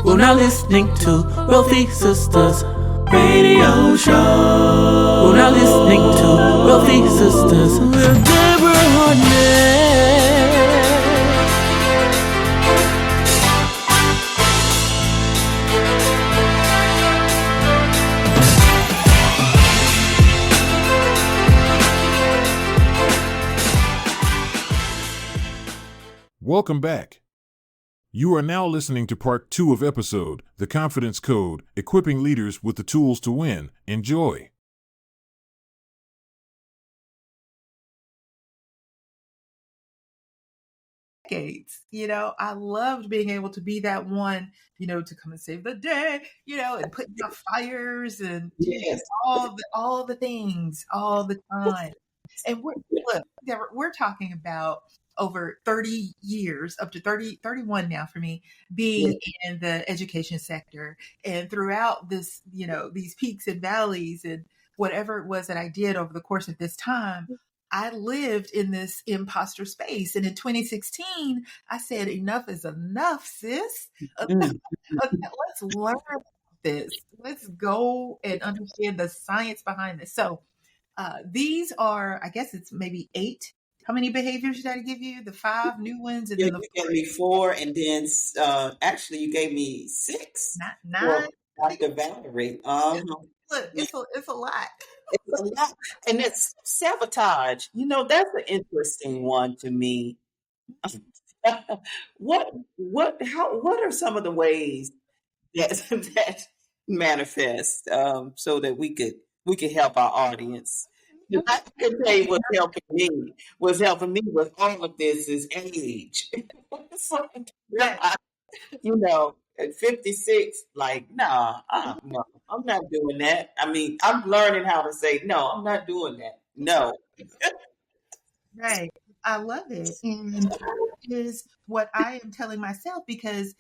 We're now listening to Wealthy Sistas Radio Show. We're now listening to Wealthy Sistas with Deborah Hardnett. Welcome back. You are now listening to part 2 of episode, The Confidence Code, Equipping Leaders with the Tools to Win. Enjoy. Decades, I loved being able to be that one, to come and save the day, and putting out fires and all the things all the time. And we're talking about over 30 years, up to 31 now for me, being in the education sector. And throughout this, these peaks and valleys and whatever it was that I did over the course of this time, I lived in this imposter space. And in 2016, I said, enough is enough, sis. Let's learn about this. Let's go and understand the science behind this. So these are, I guess it's maybe 8. How many behaviors did I give you? The 5 new ones? And then you gave me 4, and then actually you gave me 6. 9. Dr. Valerie. Look, it's a lot. It's a lot. And it's sabotage. That's an interesting one to me. What are some of the ways that manifest so that we could help our audience? I can tell you what's helping me. What's helping me with all of this is age. At 56, no, I'm not doing that. I mean, I'm learning how to say, no, I'm not doing that. No. Right. I love it. And that is what I am telling myself, because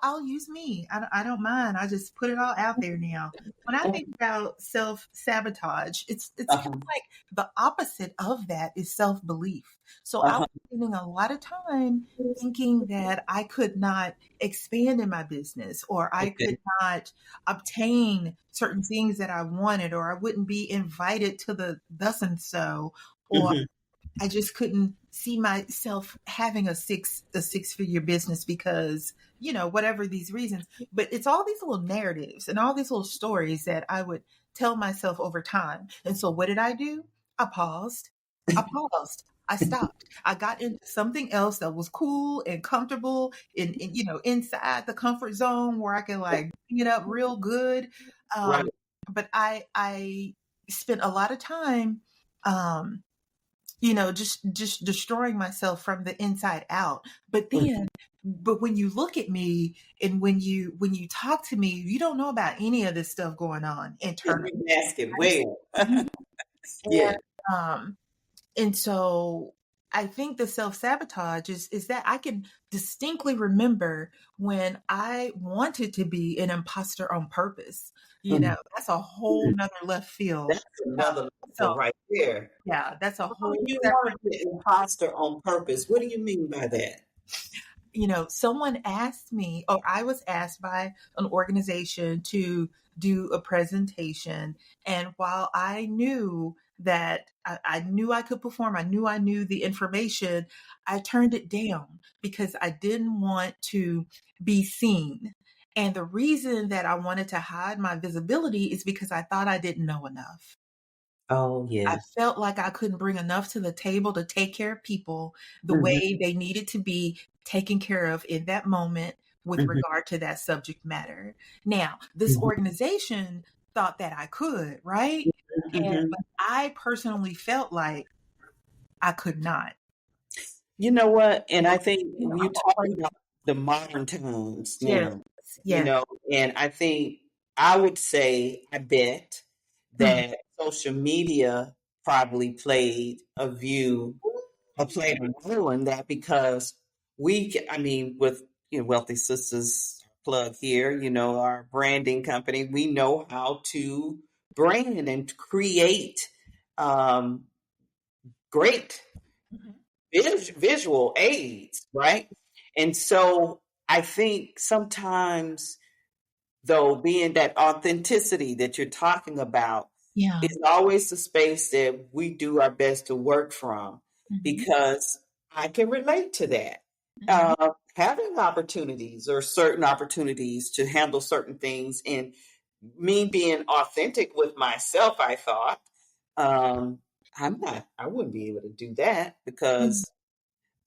I'll use me. I don't mind. I just put it all out there now. When I think about self-sabotage, it's kind of like the opposite of that is self-belief. So I was spending a lot of time thinking that I could not expand in my business, or I could not obtain certain things that I wanted, or I wouldn't be invited to the thus and so, or I just couldn't see myself having a six-figure business because, whatever these reasons. But it's all these little narratives and all these little stories that I would tell myself over time. And so what did I do? I paused. I stopped. I got into something else that was cool and comfortable in inside the comfort zone where I could bring it up real good. Right. But I spent a lot of time, just destroying myself from the inside out. But when you look at me and when you talk to me, you don't know about any of this stuff going on internally. Ask it where. Yeah. And so I think the self-sabotage is that I can distinctly remember when I wanted to be an imposter on purpose. That's a whole nother left field. That's another level right there. Yeah, that's a whole. You want to be an imposter on purpose. What do you mean by that? Someone asked me, or I was asked by an organization to do a presentation. And while I knew that I knew I could perform, I knew the information, I turned it down because I didn't want to be seen. And the reason that I wanted to hide my visibility is because I thought I didn't know enough. Oh, yeah. I felt like I couldn't bring enough to the table to take care of people the way they needed to be taken care of in that moment with regard to that subject matter. Now, this organization thought that I could, right? But I personally felt like I could not. You know what? And I think when you talk about the modern times now, and I think I would say, I bet that social media probably played a role in that, because with Wealthy Sistas plug here, our branding company, we know how to brand and create great visual aids, right? And so I think sometimes, though, being that authenticity that you're talking about, Yeah. is always the space that we do our best to work from, because I can relate to that. Having opportunities or certain opportunities to handle certain things, and me being authentic with myself, I thought, I wouldn't be able to do that, Mhm. because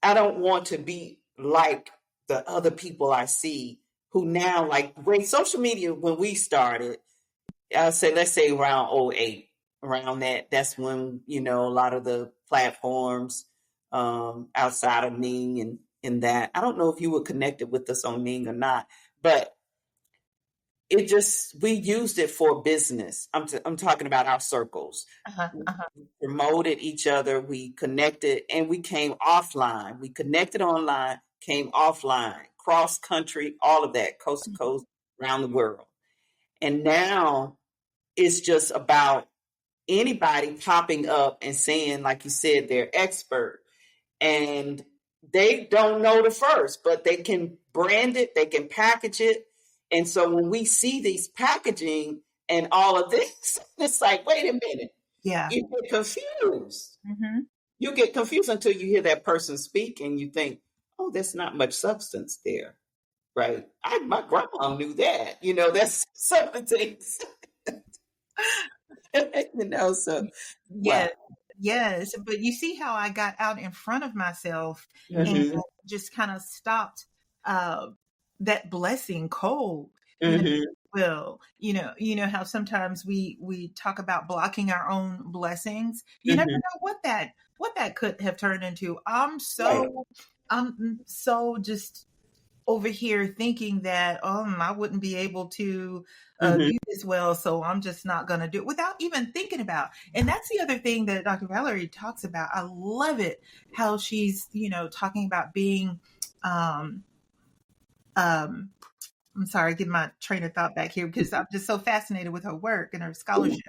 I don't want to be like the other people I see who now, like, when social media, when we started, let's say around '08, around that's when, a lot of the platforms, outside of Ning and that. I don't know if you were connected with us on Ning or not, but we used it for business. I'm talking about our circles. Uh-huh. We Uh-huh. promoted each other, we connected, and we came offline. We connected online, came offline, cross country, all of that, coast to coast, around the world. And now it's just about anybody popping up and saying, like you said, they're expert, and they don't know the first, but they can brand it, they can package it. And so when we see these packaging and all of this, it's like, wait a minute, Yeah. you get confused. Mm-hmm. You get confused until you hear that person speak and you think, oh, there's not much substance there. Right. My grandma knew that, that's some of the things, so, wow. Yes. Yes. But you see how I got out in front of myself and Hmm. just kind of stopped that blessing cold. Hmm. Well, how sometimes we talk about blocking our own blessings. You never Hmm. know what that could have turned into. Right. I'm so just over here thinking that I wouldn't be able to Hmm. do this well, so I'm just not going to do it without even thinking about. And that's the other thing that Dr. Valerie talks about. I love it how she's talking about being um, um, I'm sorry, get my train of thought back here because I'm just so fascinated with her work and her scholarship.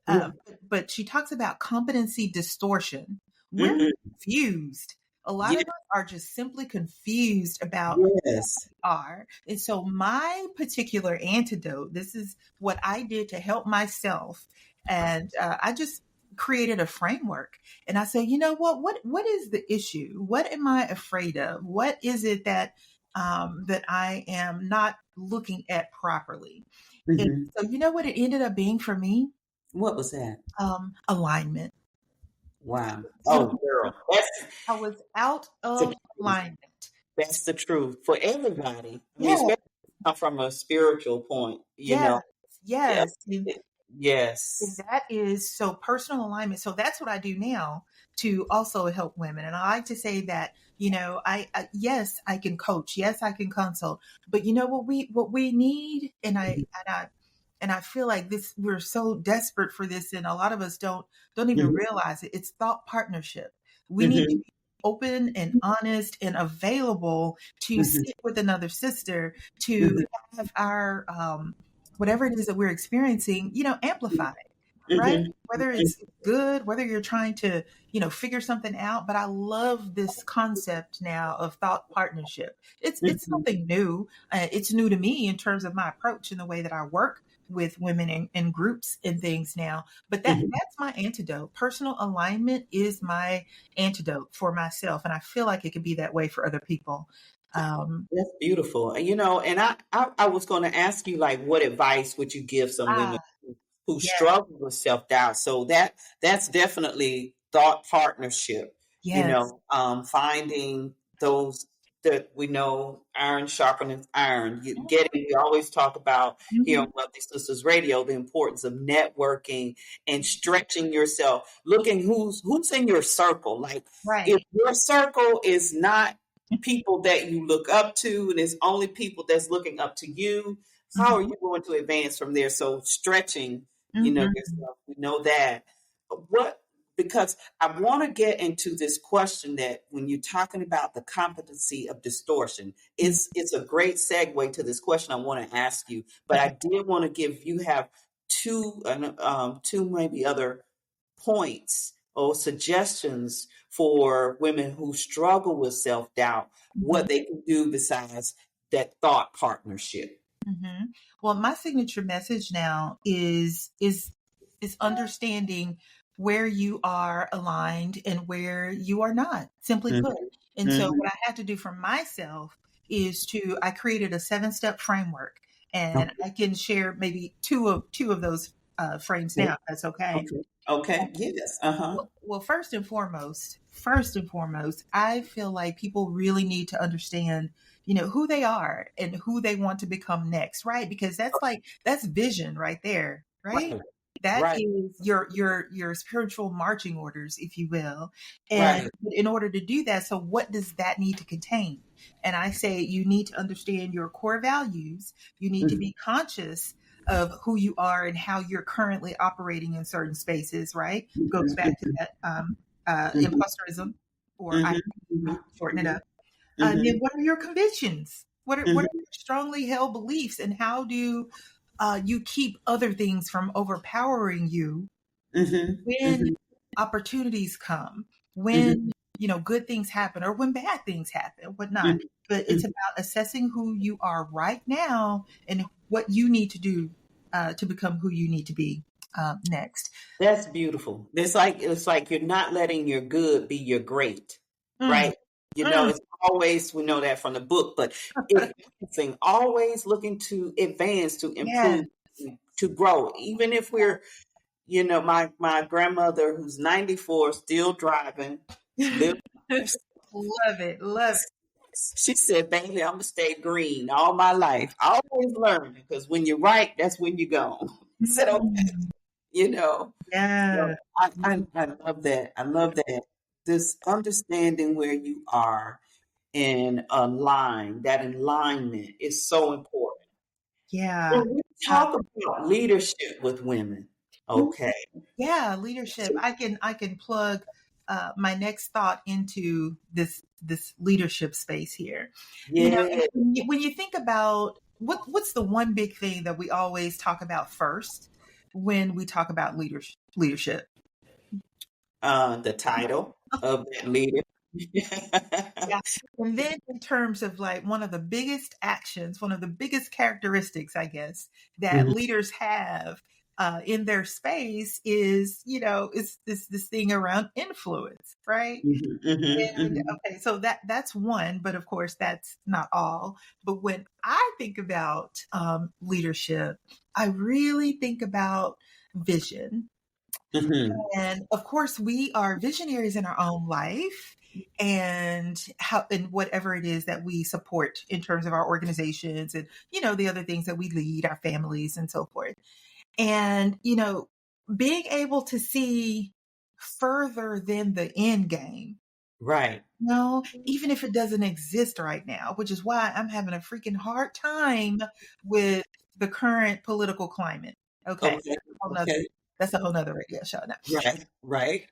Yeah. But she talks about competency distortion. We're Hmm. confused. A lot Yeah. of us are just simply confused about Yes. are. And so my particular antidote, this is what I did to help myself. And I just created a framework. And I said, you know what is the issue? What am I afraid of? What is it that I am not looking at properly? And Hmm. so you know what it ended up being for me? What was that? Alignment. Wow. You know, Oh, girl, I was out the of truth. alignment. That's the truth for everybody. I mean, Yeah. especially from a spiritual point, Yes. Yeah. Yes. And Yes. that is so personal alignment. So that's what I do now to also help women. And I like to say that, yes, I can coach. Yes, I can consult. But you know what we need, and I feel like we're so desperate for this, and a lot of us don't even Hmm. realize it. It's thought partnership. We need to Hmm. be open and honest and available to Hmm. sit with another sister, to Hmm. have our whatever it is that we're experiencing, amplified, right? Hmm. Whether it's good, whether you're trying to, figure something out. But I love this concept now of thought partnership. It's Hmm. something new. It's new to me in terms of my approach and the way that I work with women in groups and things now. But Hmm. that's my antidote. Personal alignment is my antidote for myself. And I feel like it could be that way for other people. That's beautiful. And I was going to ask you, like, what advice would you give some women Ah, who yeah, struggle with self-doubt? So that's definitely thought partnership, yes. finding those that we know iron sharpeneth iron. We always talk about here Mhm. on Wealthy Sistas Radio the importance of networking and stretching yourself, looking who's in your circle. Like, if Right. your circle is not people that you look up to and it's only people that's looking up to you, how are Mhm. you going to advance from there? So stretching, Mhm. yourself, we know that. What Because I want to get into this question that when you're talking about the competency of distortion, Mhm. it's a great segue to this question I want to ask you. But I Okay. did want to give you have two maybe other points or suggestions for women who struggle with self doubt, what Mhm. they can do besides that thought partnership. Mm-hmm. Well, my signature message now is understanding where you are aligned and where you are not, simply put. And so what I had to do for myself is I created a 7-step framework, and I can share maybe two of those frames now, if that's okay. Okay. Yes. Well, first and foremost, I feel like people really need to understand, who they are and who they want to become next, right? Because that's vision right there, right? That is your spiritual marching orders, if you will. And in order to do that, so what does that need to contain? And I say you need to understand your core values. You need to be conscious of who you are and how you're currently operating in certain spaces, right? Goes back to that imposterism, or I shorten it up. Then what are your convictions? What are your strongly held beliefs, and how do you keep other things from overpowering you when opportunities come, when good things happen, or when bad things happen, whatnot. But it's about assessing who you are right now and what you need to do to become who you need to be next. That's beautiful. It's like you're not letting your good be your great, right? It's always, we know that from the book, but it's anything, always looking to advance, to improve, to grow. Even if we're, my grandmother, who's 94, still driving, love it. She said, "Baby, I'm gonna stay green all my life. Always learning, because when you're right, that's when you're gone." I said, "Okay." Yeah. I love that. I love that. This understanding where you are in a line, that alignment is so important. Yeah. When we talk about leadership with women, okay. Yeah, leadership. I can plug my next thought into this leadership space here. Yeah. When you think about what's the one big thing that we always talk about first when we talk about leadership? The title of that leader. Yeah. And then in terms of like one of the biggest actions, one of the biggest characteristics, I guess, that leaders have in their space is, it's this thing around influence, right? And, okay, so that's one, but of course that's not all. But when I think about leadership, I really think about vision. And of course, we are visionaries in our own life, and whatever it is that we support in terms of our organizations and the other things that we lead, our families and so forth. And being able to see further than the end game, right? Even if it doesn't exist right now, which is why I'm having a freaking hard time with the current political climate. Okay. That's a whole nother radio show now. Right.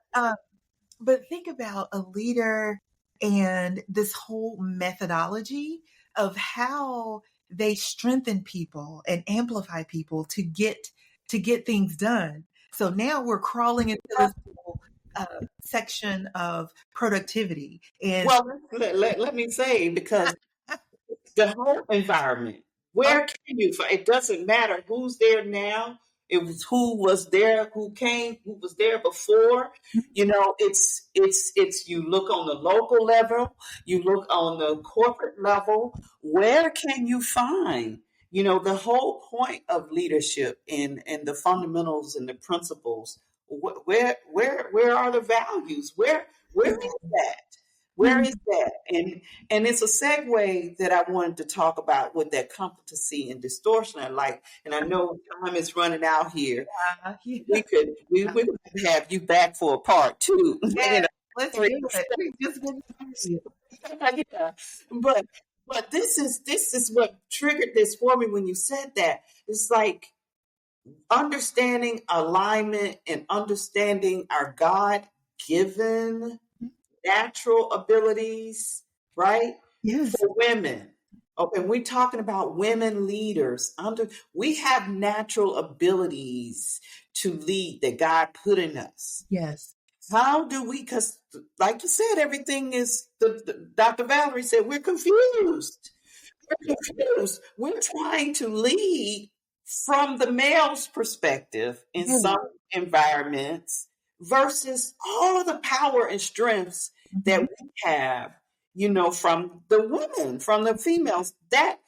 But think about a leader and this whole methodology of how they strengthen people and amplify people to get things done. So now we're crawling into this whole section of productivity. And well, let me say, because the whole environment, where can you find? It doesn't matter who's there now. It was who was there, who was there before. It's you look on the local level, you look on the corporate level. Where can you find? The whole point of leadership and the fundamentals and the principles. Where are the values? Where is that? Where is that? And it's a segue that I wanted to talk about with that competency and distortion. And I know time is running out here. We could have you back for a part 2. Yeah, let's do it. Just yeah. But this is what triggered this for me when you said that. It's like understanding alignment and understanding our God-given natural abilities, right? Yes. For women. Okay, we're talking about women leaders. We have natural abilities to lead that God put in us. Yes. How do we, because like you said, everything is, Dr. Valerie said, we're confused. we're confused. We're trying to lead from the male's perspective in some environments versus all of the power and strengths that we have, from the women, from the females. That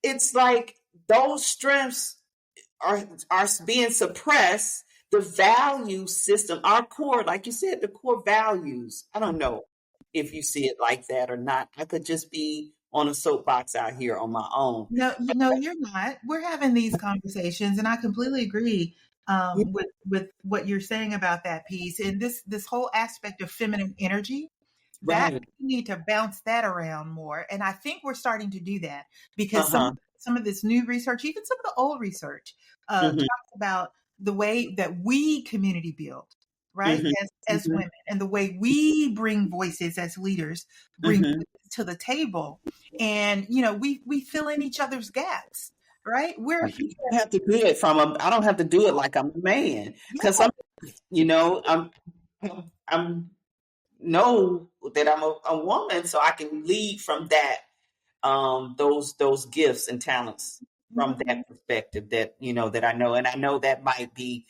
it's like those strengths are being suppressed. The value system, our core, like you said, the core values. I don't know if you see it like that or not. I could just be on a soapbox out here on my own. No, you're not. We're having these conversations, and I completely agree with what you're saying about that piece and this whole aspect of feminine energy. That Right. we need to bounce that around more, and I think we're starting to do that because some of this new research, even some of the old research, talks about the way that we community build, right? As women, and the way we bring voices as leaders, bring voices to the table, and we fill in each other's gaps, right? We're I don't have to do it I don't have to do it like I'm a man because I'm know that I'm a woman, so I can lead from that, those gifts and talents from that perspective that that I know, and I know that might be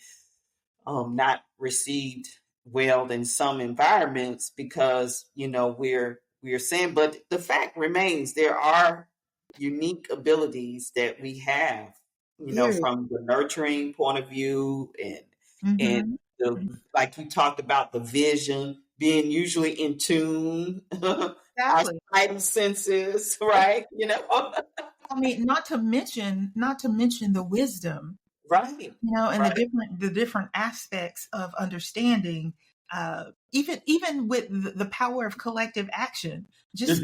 not received well in some environments because we're saying, but the fact remains there are unique abilities that we have, from the nurturing point of view and the, like you talked about, the vision being usually in tune, our exactly. spider senses, right? I mean, not to mention the wisdom, Right. and Right. the different aspects of understanding, even with the power of collective action. Just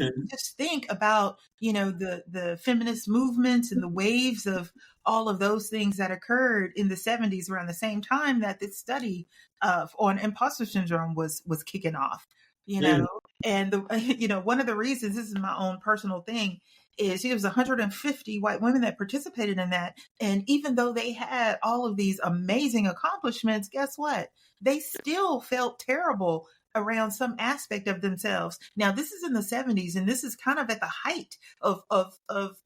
think about the feminist movements and the waves of all of those things that occurred in the 70s around the same time that this study on imposter syndrome was kicking off. And one of the reasons, this is my own personal thing, is there was 150 white women that participated in that. And even though they had all of these amazing accomplishments, guess what? They still felt terrible around some aspect of themselves. Now, this is in the 70s, and this is kind of at the height of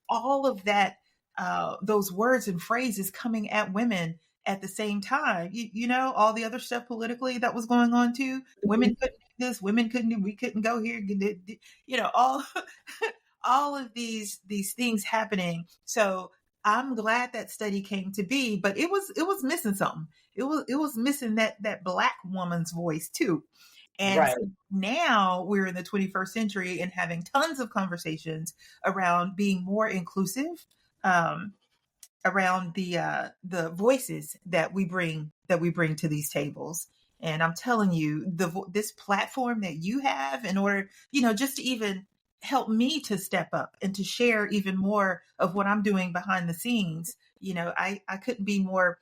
all of that, those words and phrases coming at women at the same time. All the other stuff politically that was going on too. Women couldn't do this, women couldn't do, we couldn't go here, all all of these things happening. So I'm glad that study came to be, but it was missing something. It was missing that Black woman's voice too. And Right. so now we're in the 21st century and having tons of conversations around being more inclusive, around the voices that we bring to these tables. And I'm telling you, this platform that you have, in order, just to even help me to step up and to share even more of what I'm doing behind the scenes, I couldn't be more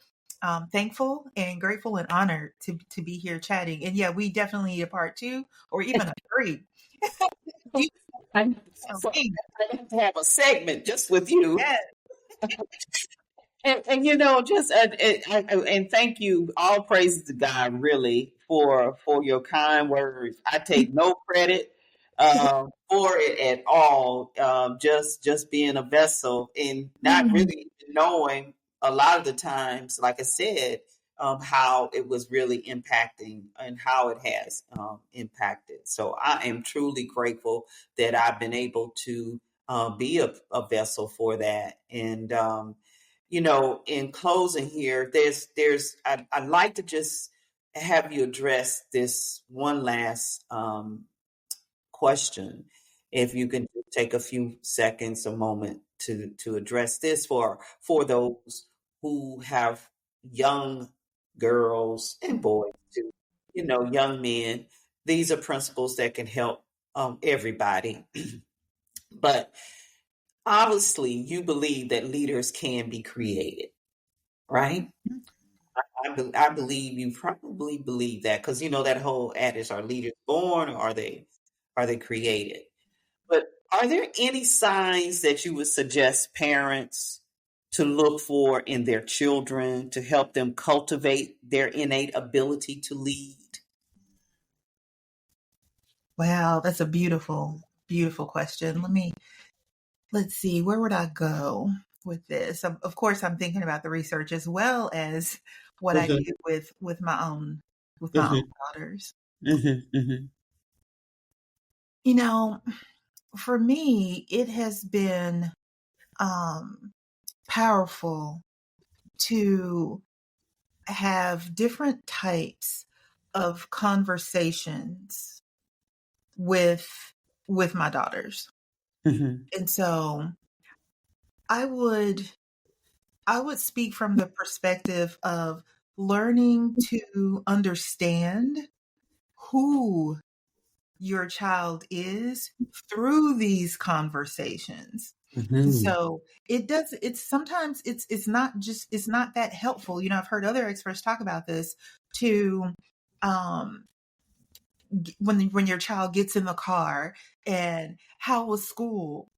thankful and grateful and honored to be here chatting. And yeah, we definitely need a part 2 or even a 3. I have to have a segment just with you. Yes. And just and thank you. All praises to God, really, for your kind words. I take no credit for it at all. Just being a vessel and not really knowing a lot of the times, like I said, how it was really impacting and how it has impacted. So I am truly grateful that I've been able to be a vessel for that. And in closing here, I'd like to just have you address this one last question. If you can take a few seconds, a moment to address this for those who have young girls and boys too, young men. These are principles that can help everybody. But obviously, you believe that leaders can be created, right? I believe you probably believe that because that whole adage: are leaders born or are they created? But are there any signs that you would suggest parents to look for in their children to help them cultivate their innate ability to lead? Wow, that's a beautiful, beautiful question. let's see, where would I go with this? Of course, I'm thinking about the research as well as what I Mhm, did with my own mhm, daughters. mhm, mhm, You know, for me, it has been powerful to have different types of conversations with my daughters. mhm, And so I would speak from the perspective of learning to understand who your child is through these conversations. And mhm, so it's sometimes it's not that helpful. I've heard other experts talk about this to um when your child gets in the car and how was school?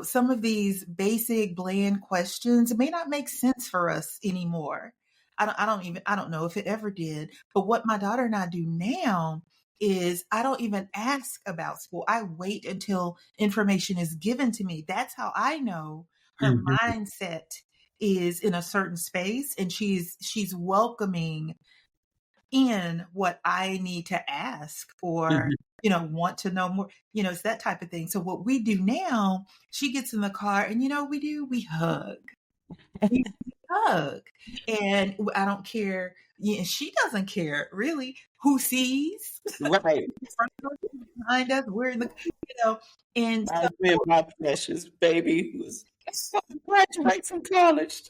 Some of these basic bland questions may not make sense for us anymore. I don't know if it ever did, but what my daughter and I do now is I don't even ask about school. I wait until information is given to me. That's how I know her mhm, mindset is in a certain space and she's welcoming in what I need to ask or, mhm. want to know more. It's that type of thing. So what we do now, she gets in the car and we hug. We hug. And I don't care. Yeah, she doesn't care really who sees Right. front of us, behind us. We're in the, you know, and I me of my precious baby who's graduate from college.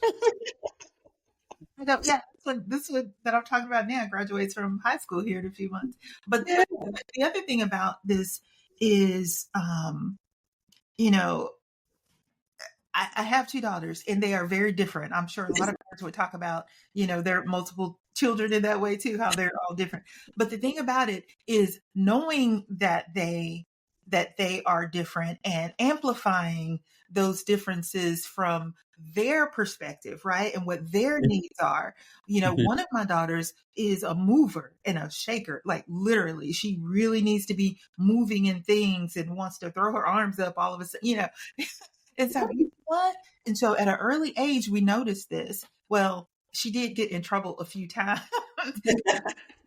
I go, yeah, this one that I'm talking about now graduates from high school here in a few months. But Yeah. the other thing about this is, you know, I have two daughters and they are very different. I'm sure a lot of parents would talk about, their multiple children in that way too, how they're all different. But the thing about it is knowing that they are different and amplifying those differences from their perspective, right? And what their needs are. Mhm, One of my daughters is a mover and a shaker, like literally. She really needs to be moving in things and wants to throw her arms up all of a sudden. And so, you know what? And so at an early age, we noticed this. Well, she did get in trouble a few times.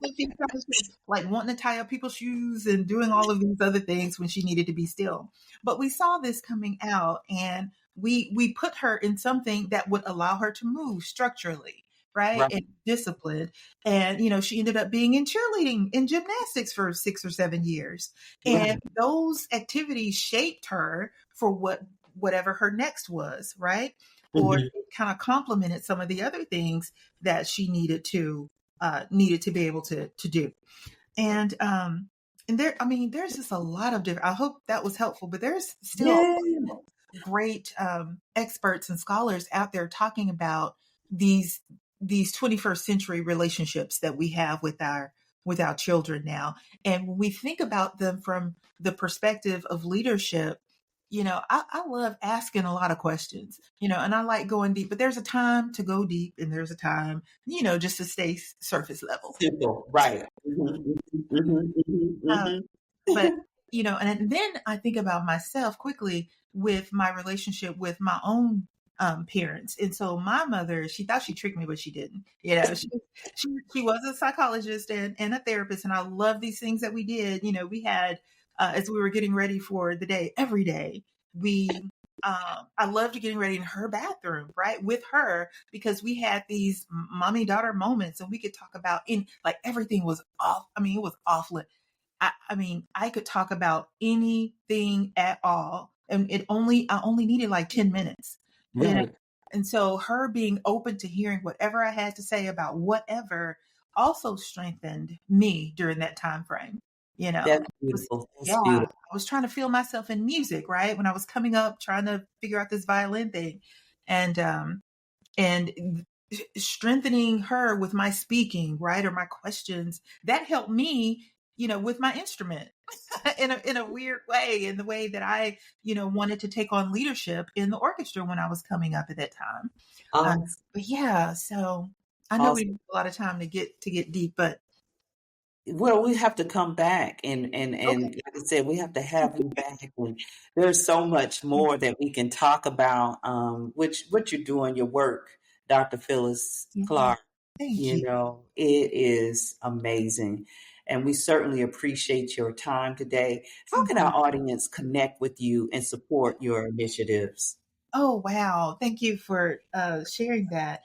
A few times, like wanting to tie up people's shoes and doing all of these other things when she needed to be still. But we saw this coming out and we put her in something that would allow her to move structurally, right? right. And disciplined. And, she ended up being in cheerleading and gymnastics for 6 or 7 years. Right. And those activities shaped her for whatever her next was, right? Or Mhm, it kind of complemented some of the other things that she needed to be able to do. And there, I mean, there's just a lot of different. I hope that was helpful, but there's still yeah. great experts and scholars out there talking about these 21st century relationships that we have with our children now. And when we think about them from the perspective of leadership, I love asking a lot of questions, and I like going deep, but there's a time to go deep and there's a time, just to stay surface level. Simple. Right. Mhm, mhm, mhm, Uh, mhm, but, mhm. and then I think about myself quickly with my relationship with my own parents. And so my mother, she thought she tricked me, but she didn't. She was a psychologist and a therapist, and I love these things that we did. We had as we were getting ready for the day, every day we. I loved getting ready in her bathroom, right, with her because we had these mommy daughter moments, and we could talk about in like everything was off. I mean, it was off. I mean, I could talk about anything at all. And I only needed like 10 minutes, you know? Right. And so her being open to hearing whatever I had to say about whatever also strengthened me during that time frame. That's It was, beautiful. yeah, That's I beautiful. was trying to feel myself in music, right? When I was coming up, trying to figure out this violin thing. And strengthening her with my speaking, right, or my questions, that helped me, with my instrument in a weird way, in the way that I, wanted to take on leadership in the orchestra when I was coming up at that time. Uh, Awesome. but yeah, so I know we Awesome. need a lot of time to get deep, but Well, we have to come back and Okay. like I said, we have to have you back. And there's so much more that we can talk about, which what you're doing, your work, Dr. Phyllis Yeah. Clark. Thank You you. know, it is amazing. And we certainly appreciate your time today. How can our Mhm. audience connect with you and support your initiatives? Oh, wow. Thank you for sharing that.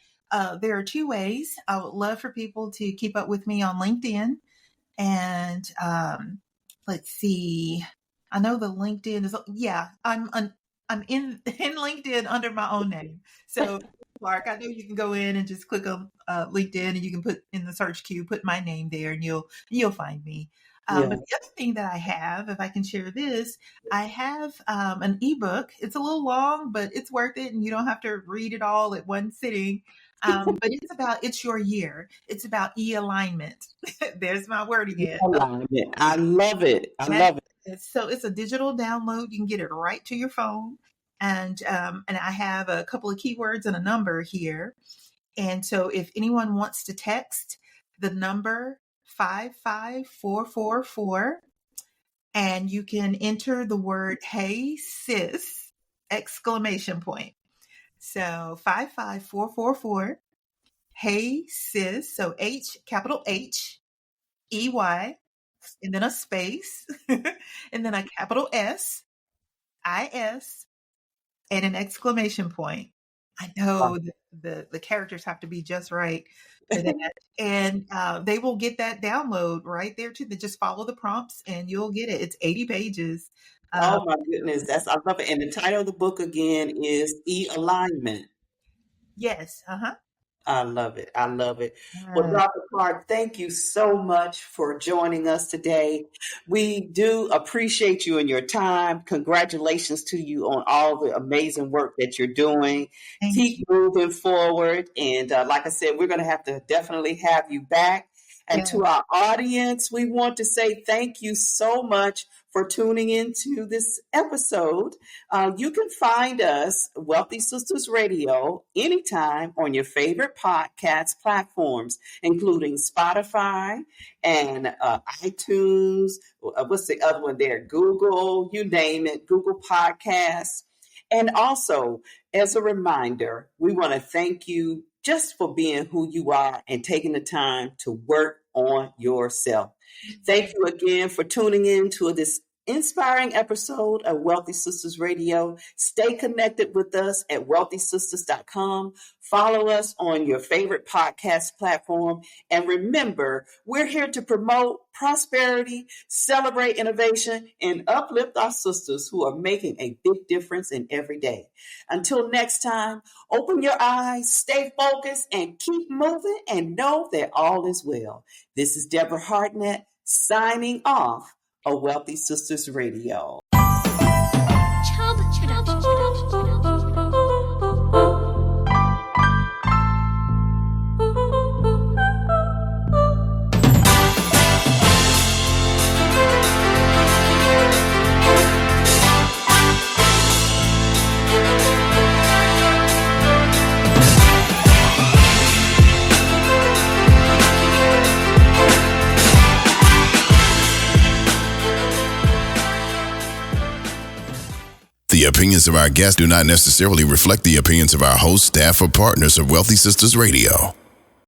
There are two ways. I would love for people to keep up with me on LinkedIn. And let's see. I know the LinkedIn is, yeah, I'm in LinkedIn under my own name. So, Clark, I know you can go in and just click on LinkedIn, and you can put in the search queue, put my name there, and you'll find me. Yeah. But the other thing that I have, if I can share this, I have an ebook. It's a little long, but it's worth it, and you don't have to read it all at one sitting. But it's your year. It's about alignment. There's my word again. Alignment. I love it. I Yes. love it. So it's a digital download. You can get it right to your phone. And I have a couple of keywords and a number here. And so if anyone wants to text the number 55444, and you can enter the word "Hey sis!" exclamation point. So 55444. Hey sis. So H, capital H, EY, and then a space, and then a capital S, IS, and an exclamation point. I know the characters have to be just right for that. And they will get that download right there too. They just follow the prompts and you'll get it. It's 80 pages. Uh, Oh my goodness, I love it. And the title of the book again is E-Alignment. yes. Uh-huh. I love it. I love it. Well, Dr. Clark, thank you so much for joining us today. We do appreciate you and your time. Congratulations to you on all the amazing work that you're doing. Thank you. Keep moving forward. And like I said, we're going to have to definitely have you back. And Yes. to our audience, we want to say thank you so much for tuning into this episode. You can find us, Wealthy Sistas Radio, anytime on your favorite podcast platforms, including Spotify and iTunes. What's the other one there? Google, you name it, Google Podcasts. And also, as a reminder, we want to thank you just for being who you are and taking the time to work on yourself. Thank you again for tuning in to this inspiring episode of Wealthy Sistas Radio. Stay connected with us at wealthysistas.com. Follow us on your favorite podcast platform. And remember, we're here to promote prosperity, celebrate innovation, and uplift our sisters who are making a big difference in every day. Until next time, open your eyes, stay focused, and keep moving, and know that all is well. This is Deborah Hardnett signing off of Wealthy Sistas Radio. The opinions of our guests do not necessarily reflect the opinions of our hosts, staff, or partners of Wealthy Sistas Radio.